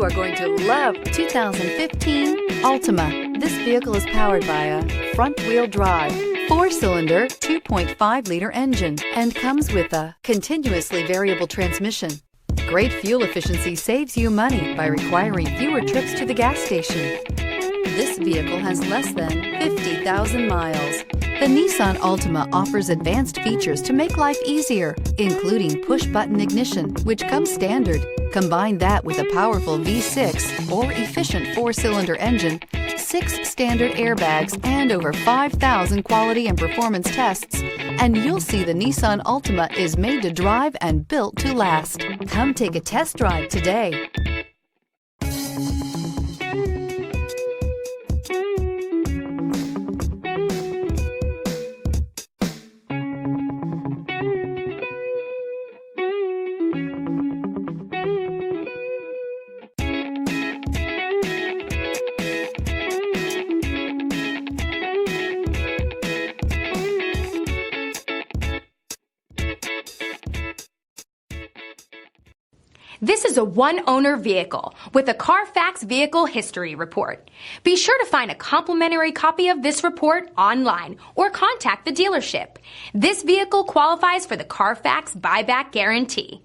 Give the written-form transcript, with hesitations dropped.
are going to love 2015 Altima. This vehicle is powered by a front-wheel drive, 4-cylinder, 2.5-liter engine, and comes with a continuously variable transmission. Great fuel efficiency saves you money by requiring fewer trips to the gas station. This vehicle has less than 50,000 miles. The Nissan Altima offers advanced features to make life easier, including push-button ignition, which comes standard. Combine that with a powerful V6 or efficient 4-cylinder engine, 6 standard airbags, and over 5,000 quality and performance tests, and you'll see the Nissan Altima is made to drive and built to last. Come take a test drive today. This is a one-owner vehicle with a CARFAX Vehicle History Report. Be sure to find a complimentary copy of this report online or contact the dealership. This vehicle qualifies for the CARFAX Buyback Guarantee.